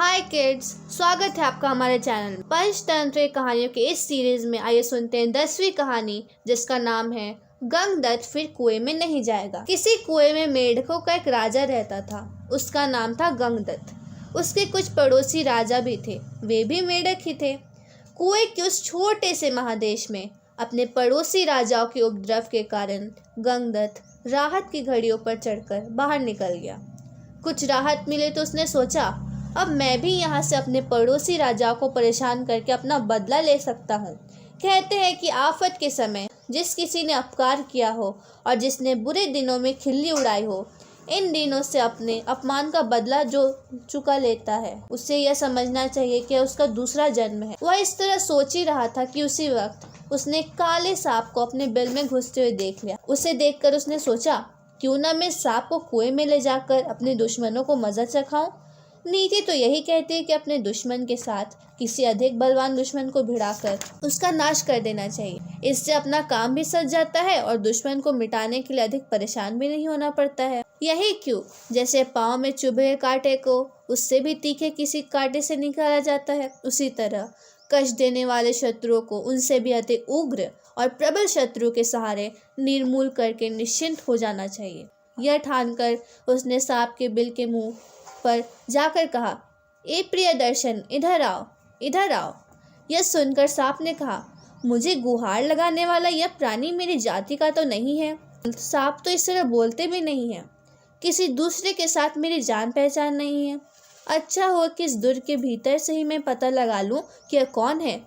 हाय kids, स्वागत है आपका हमारे चैनल पंचतंत्र कहानियों के इस सीरीज में। आइए सुनते हैं 10वीं कहानी, जिसका नाम है गंगदत्त फिर कुएं में नहीं जाएगा। किसी कुएं में मेढकों का एक राजा रहता था। उसका नाम था गंगदत्त। उसके कुछ पड़ोसी राजा भी थे, वे भी मेढक ही थे। कुएं के उस छोटे से महादेश में अपने पड़ोसी राजाओं के उपद्रव के कारण गंगदत्त राहत की घड़ियों पर चढ़कर बाहर निकल गया। कुछ राहत मिले तो उसने सोचा, अब मैं भी यहाँ से अपने पड़ोसी राजाओं को परेशान करके अपना बदला ले सकता हूँ। कहते हैं कि आफत के समय जिस किसी ने अपकार किया हो और जिसने बुरे दिनों में खिल्ली उड़ाई हो, इन दिनों से अपने अपमान का बदला जो चुका लेता है, उसे यह समझना चाहिए कि उसका दूसरा जन्म है। वह इस तरह सोच ही रहा था कि उसी वक्त उसने काले सांप को अपने बिल में घुसते हुए देख लिया। उसे देखकर उसने सोचा, क्यों ना मैं सांप को कुएं में ले जाकर अपने दुश्मनों को मजा चखाऊं। नीति तो यही कहती है कि अपने दुश्मन के साथ किसी अधिक बलवान दुश्मन को भिड़ाकर उसका नाश कर देना चाहिए। इससे अपना काम भी सज जाता है और दुश्मन को मिटाने के लिए अधिक परेशान भी नहीं होना पड़ता है। यही क्यों, जैसे पाँव में चुभे कांटे को उससे भी तीखे किसी कांटे से निकाला जाता है, उसी तरह कष्ट देने वाले शत्रुओं को उनसे भी अधिक उग्र और प्रबल शत्रु के सहारे निर्मूल करके निश्चिंत हो जाना चाहिए। यह ठानकर उसने सांप के बिल के मुंह पर जाकर कहा, ए प्रियदर्शन, इधर आओ, इधर आओ। यह सुनकर सांप ने कहा, मुझे गुहार लगाने वाला यह प्राणी मेरी जाति का तो नहीं है। सांप तो इस तरह बोलते भी नहीं है। किसी दूसरे के साथ मेरी जान पहचान नहीं है। अच्छा हो कि इस दुर्ग के भीतर से ही मैं पता लगा लूं कि यह कौन है।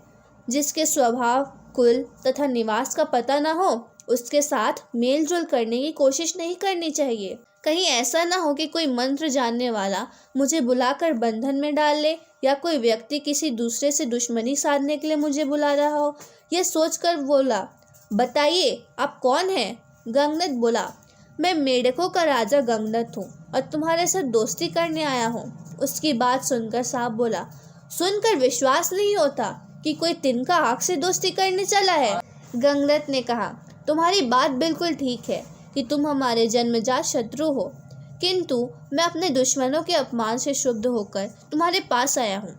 जिसके स्वभाव, कुल तथा निवास का पता न हो, उसके साथ मेल जोल करने की कोशिश नहीं करनी चाहिए। कहीं ऐसा ना हो कि कोई मंत्र जानने वाला मुझे बुलाकर बंधन में डाल ले, या कोई व्यक्ति किसी दूसरे से दुश्मनी साधने के लिए मुझे बुला रहा हो। यह सोचकर बोला, बताइए आप कौन हैं? गंगदत्त बोला, मैं मेढकों का राजा गंगदत्त हूँ और तुम्हारे साथ दोस्ती करने आया हूँ। उसकी बात सुनकर सांप बोला, सुनकर विश्वास नहीं होता कि कोई तिनका आँख से दोस्ती करने चला है। गंगदत्त ने कहा, तुम्हारी बात बिल्कुल ठीक है कि तुम हमारे जन्मजात शत्रु हो, किंतु मैं अपने दुश्मनों के अपमान से क्षुब्ध होकर तुम्हारे पास आया हूँ।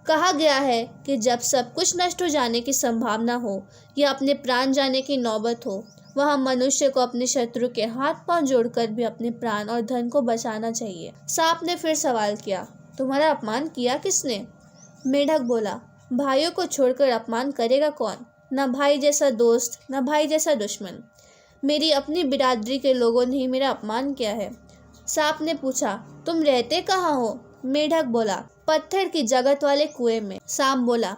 कहा गया है कि जब सब कुछ नष्ट हो जाने की संभावना हो या अपने प्राण जाने की नौबत हो, वहाँ मनुष्य को अपने शत्रु के हाथ पांव जोड़कर भी अपने प्राण और धन को बचाना चाहिए। सांप ने फिर सवाल किया, तुम्हारा अपमान किया किसने? मेढक बोला, भाइयों को छोड़कर अपमान करेगा कौन? न भाई जैसा दोस्त, न भाई जैसा दुश्मन। मेरी अपनी बिरादरी के लोगों ने ही मेरा अपमान किया है। सांप ने पूछा, तुम रहते कहाँ हो? मेढक बोला, पत्थर की जगत वाले कुएं में। सांप बोला,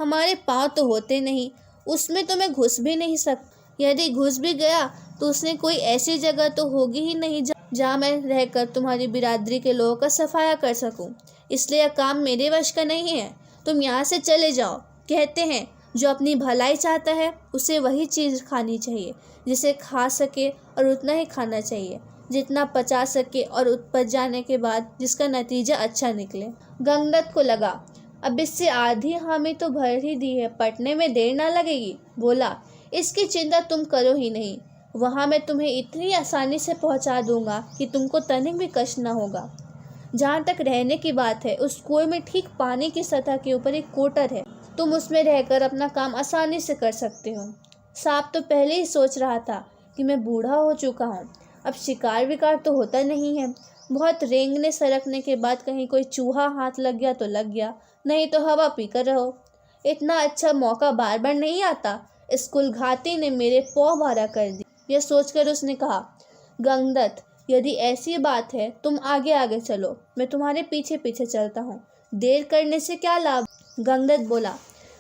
हमारे पाँव तो होते नहीं, उसमें तो मैं घुस भी नहीं सकता। यदि घुस भी गया तो उसने कोई ऐसी जगह तो होगी ही नहीं जहाँ मैं रहकर तुम्हारी बिरादरी के लोगों का सफाया कर सकूं। इसलिए यह काम मेरे वश का नहीं है। तुम यहाँ से चले जाओ। कहते हैं, जो अपनी भलाई चाहता है उसे वही चीज़ खानी चाहिए जिसे खा सके, और उतना ही खाना चाहिए जितना पचा सके, और पच जाने के बाद जिसका नतीजा अच्छा निकले। गंगदत्त को लगा, अब इससे आधी हामी तो भर ही दी है, पटने में देर ना लगेगी। बोला, इसकी चिंता तुम करो ही नहीं, वहाँ मैं तुम्हें इतनी आसानी से पहुँचा दूंगा कि तुमको तनिक भी कष्ट न होगा। जहाँ तक रहने की बात है, उस कुएं में ठीक पानी की सतह के ऊपर एक कोटर है, तुम उसमें रहकर अपना काम आसानी से कर सकते हो। सांप तो पहले ही सोच रहा था कि मैं बूढ़ा हो चुका हूँ, अब शिकार विकार तो होता नहीं है। बहुत रेंगने सरकने के बाद कहीं कोई चूहा हाथ लग गया तो लग गया, नहीं तो हवा पीकर रहो। इतना अच्छा मौका बार बार नहीं आता। इस कुलघाती ने मेरे पौ भारा कर दी। यह सोचकर उसने कहा, गंगदत्त, यदि ऐसी बात है तुम आगे आगे चलो, मैं तुम्हारे पीछे पीछे चलता हूँ। देर करने से क्या लाभ? गंगदत्त बोला,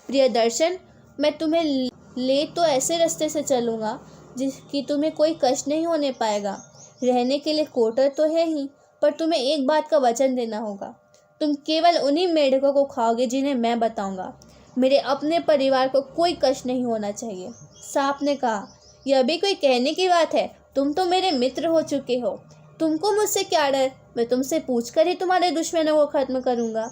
प्रियदर्शन, मैं तुम्हें ले तो ऐसे रास्ते से चलूँगा जिसकी तुम्हें कोई कष्ट नहीं होने पाएगा। रहने के लिए कोटर तो है ही, पर तुम्हें एक बात का वचन देना होगा। तुम केवल उन्हीं मेढकों को खाओगे जिन्हें मैं बताऊँगा। मेरे अपने परिवार को कोई कष्ट नहीं होना चाहिए। सांप ने कहा, यह भी कोई कहने की बात है? तुम तो मेरे मित्र हो चुके हो, तुमको मुझसे क्या डर? मैं तुमसे पूछकर ही तुम्हारे दुश्मनों को खत्म करूँगा।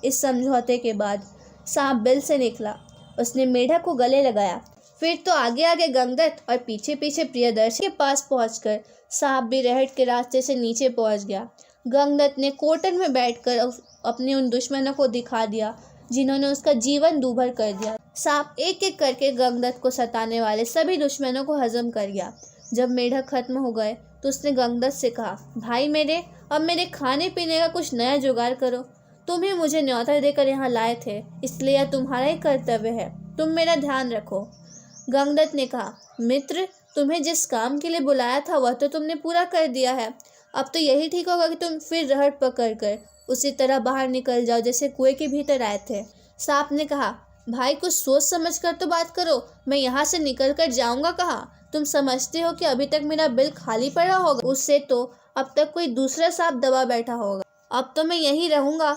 इस समझौते के बाद सांप बिल से निकला। उसने मेढक को गले लगाया। फिर तो आगे आगे गंगदत्त और पीछे पीछे प्रियदर्शन के पास पहुंचकर सांप भी रहट के रास्ते से नीचे पहुंच गया। गंगदत्त ने कोटर में बैठकर अपने उन दुश्मनों को दिखा दिया जिन्होंने उसका जीवन दूभर कर दिया। सांप एक एक करके गंगदत्त को सताने वाले सभी दुश्मनों को हजम कर गया। जब मेढक खत्म हो गए तो उसने गंगदत्त से कहा, भाई मेरे, अब मेरे खाने पीने का कुछ नया जुगाड़ करो। तुम ही मुझे न्योता देकर यहाँ लाए थे, इसलिए यह तुम्हारा ही कर्तव्य है, तुम मेरा ध्यान रखो। गंगदत्त ने कहा, मित्र, तुम्हें जिस काम के लिए बुलाया था वह तो तुमने पूरा कर दिया है। अब तो यही ठीक होगा कि तुम फिर रहट पकड़ कर उसी तरह बाहर निकल जाओ जैसे कुएं के भीतर आए थे। सांप ने कहा, भाई कुछ सोच समझ कर तो बात करो, मैं यहाँ से निकल कर जाऊँगा कहाँ? तुम समझते हो कि अभी तक मेरा बिल खाली पड़ा होगा? उससे तो अब तक कोई दूसरा सांप दबा बैठा होगा। अब तो मैं यहीं रहूँगा।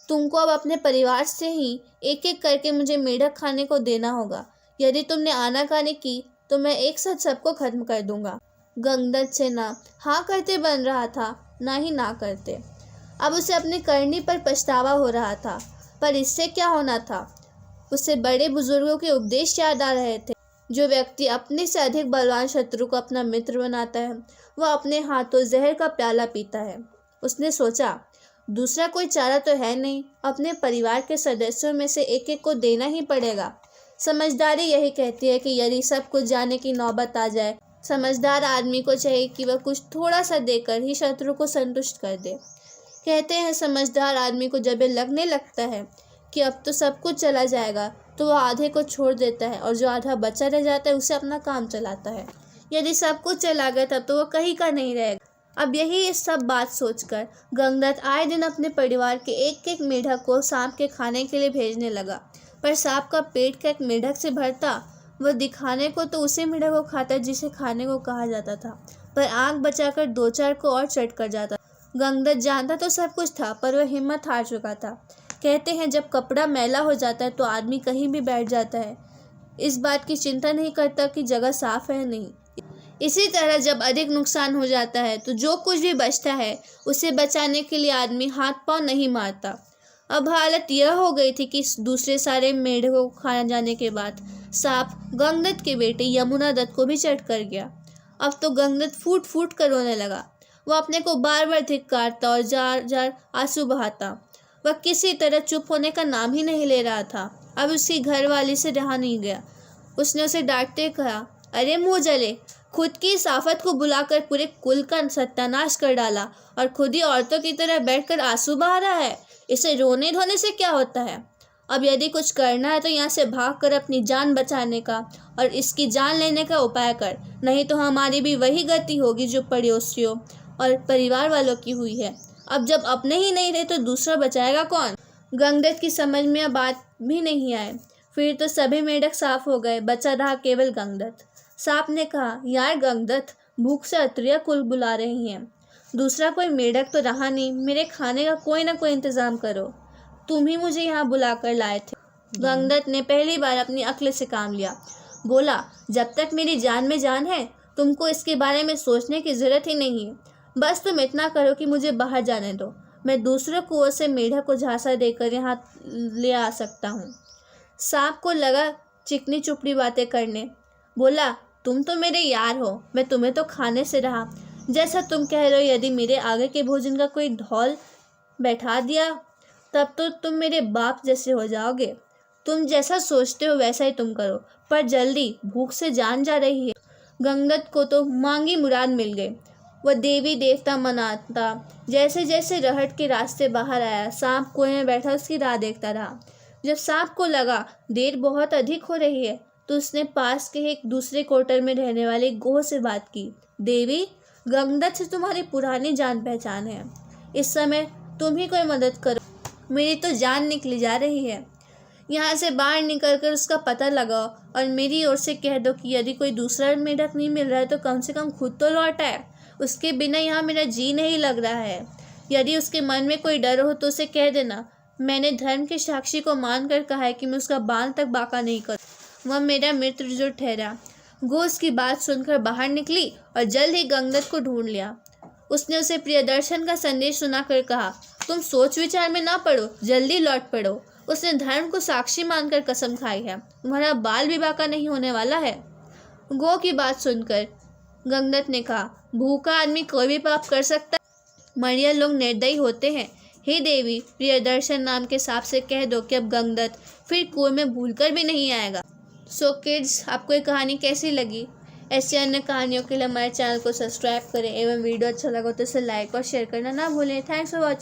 तुमको अब अपने परिवार से ही एक एक करके मुझे मेढक खाने को देना होगा। यदि तुमने आनाकानी की तो मैं एक साथ सबको खत्म कर दूंगा। गंगदत्त से ना हाँ करते बन रहा था, ना ही ना करते। अब उसे अपनी करनी पर पछतावा हो रहा था, पर इससे क्या होना था? उसे बड़े बुजुर्गों के उपदेश याद आ रहे थे। जो व्यक्ति अपने से अधिक बलवान शत्रु को अपना मित्र बनाता है, वह अपने हाथों जहर का प्याला पीता है। उसने सोचा, दूसरा कोई चारा तो है नहीं, अपने परिवार के सदस्यों में से एक एक को देना ही पड़ेगा। समझदारी यही कहती है कि यदि सब कुछ जाने की नौबत आ जाए, समझदार आदमी को चाहिए कि वह कुछ थोड़ा सा देकर ही शत्रु को संतुष्ट कर दे। कहते हैं समझदार आदमी को जब ये लगने लगता है कि अब तो सब कुछ चला जाएगा, तो वह आधे को छोड़ देता है और जो आधा बचा रह जाता है उसे अपना काम चलाता है। यदि सब कुछ चला गया तब तो वह कहीं का नहीं रहेगा। अब यही सब बात सोचकर गंगदत्त आए दिन अपने परिवार के एक एक मेढक को सांप के खाने के लिए भेजने लगा, पर सांप का पेट का एक मेढक से भरता। वह दिखाने को तो उसी मेढक को खाता जिसे खाने को कहा जाता था, पर आंख बचाकर दो चार को और चट कर जाता। गंगदत्त जानता तो सब कुछ था, पर वह हिम्मत हार चुका था। कहते हैं जब कपड़ा मैला हो जाता है तो आदमी कहीं भी बैठ जाता है, इस बात की चिंता नहीं करता कि जगह साफ है नहीं। इसी तरह जब अधिक नुकसान हो जाता है तो जो कुछ भी बचता है उसे बचाने के लिए आदमी हाथ पांव नहीं मारता। अब हालत यह हो गई थी कि दूसरे सारे मेढकों को खाना जाने के बाद सांप गंगदत्त के बेटे यमुनादत्त को भी चट कर गया। अब तो गंगदत्त फूट फूट कर रोने लगा। वह अपने को बार बार धिक्कारता और जार जार आंसू बहाता। वह किसी तरह चुप होने का नाम ही नहीं ले रहा था। अब उसकी घरवाली से रहा नहीं गया। उसने उसे डांटते कहा, अरे मुँह जले, खुद की इस आफत को बुलाकर पूरे कुल का सत्यानाश कर डाला और खुद ही औरतों की तरह बैठकर आंसू बहा रहा है। इसे रोने धोने से क्या होता है? अब यदि कुछ करना है तो यहाँ से भागकर अपनी जान बचाने का और इसकी जान लेने का उपाय कर, नहीं तो हमारी भी वही गति होगी जो पड़ोसियों और परिवार वालों की हुई है। अब जब अपने ही नहीं रहे तो दूसरा बचाएगा कौन? गंगदत्त की समझ में अब बात भी नहीं आए। फिर तो सभी मेढक साफ हो गए, बचा रहा केवल गंगदत्त। सांप ने कहा, यार गंगदत्त, भूख से अत्रिया कुल बुला रही हैं। दूसरा कोई मेढक तो रहा नहीं, मेरे खाने का कोई ना कोई इंतजाम करो। तुम ही मुझे यहाँ बुलाकर लाए थे। गंगदत्त ने पहली बार अपनी अक्ल से काम लिया। बोला, जब तक मेरी जान में जान है तुमको इसके बारे में सोचने की जरूरत ही नहीं है। बस तुम इतना करो कि मुझे बाहर जाने दो, मैं दूसरे कुओं से मेढक को झांसा देकर यहाँ ले आ सकता हूँ। सांप को लगा चिकनी चुपड़ी बातें करने। बोला, तुम तो मेरे यार हो, मैं तुम्हें तो खाने से रहा। जैसा तुम कह रहे हो, यदि मेरे आगे के भोजन का कोई ढोल बैठा दिया तब तो तुम मेरे बाप जैसे हो जाओगे। तुम जैसा सोचते हो वैसा ही तुम करो, पर जल्दी, भूख से जान जा रही है। गंगदत्त को तो मांगी मुराद मिल गई। वह देवी देवता मनाता। जैसे जैसे रहट के रास्ते बाहर आया, सांप कुएं में बैठा उसकी राह देखता रहा। जब सांप को लगा देर बहुत अधिक हो रही है तो उसने पास के एक दूसरे क्वार्टर में रहने वाले गोह से बात की। देवी, गंगदत्त से तुम्हारी पुरानी जान पहचान है, इस समय तुम ही कोई मदद करो, मेरी तो जान निकली जा रही है। यहाँ से बाहर निकलकर उसका पता लगाओ और मेरी ओर से कह दो कि यदि कोई दूसरा मेढक नहीं मिल रहा है तो कम से कम खुद तो लौट आए। उसके बिना यहाँ मेरा जी नहीं लग रहा है। यदि उसके मन में कोई डर हो तो उसे कह देना, मैंने धर्म के साक्षी को मानकर कहा है कि मैं उसका बाल तक बाका नहीं करूँ। वह मेरा मित्र जो ठहरा। गोह उसकी बात सुनकर बाहर निकली और जल्द ही गंगदत्त को ढूंढ लिया। उसने उसे प्रियदर्शन का संदेश सुनाकर कहा, तुम सोच विचार में ना पड़ो, जल्दी लौट पड़ो। उसने धर्म को साक्षी मानकर कसम खाई है, तुम्हारा बाल भी बाका नहीं होने वाला है। गोह की बात सुनकर गंगदत्त ने कहा, भूखा आदमी कोई भी पाप कर सकता है। मरिया लोग निर्दयी होते हैं, हे देवी, प्रियदर्शन नाम के सांप से कह दो कि अब गंगदत्त फिर कुएं में भूलकर भी नहीं आएगा। सो किड्स, आपको ये कहानी कैसी लगी? ऐसी अन्य कहानियों के लिए हमारे चैनल को सब्सक्राइब करें एवं वीडियो अच्छा लगा तो इसे लाइक और शेयर करना ना भूलें। Thanks for watching.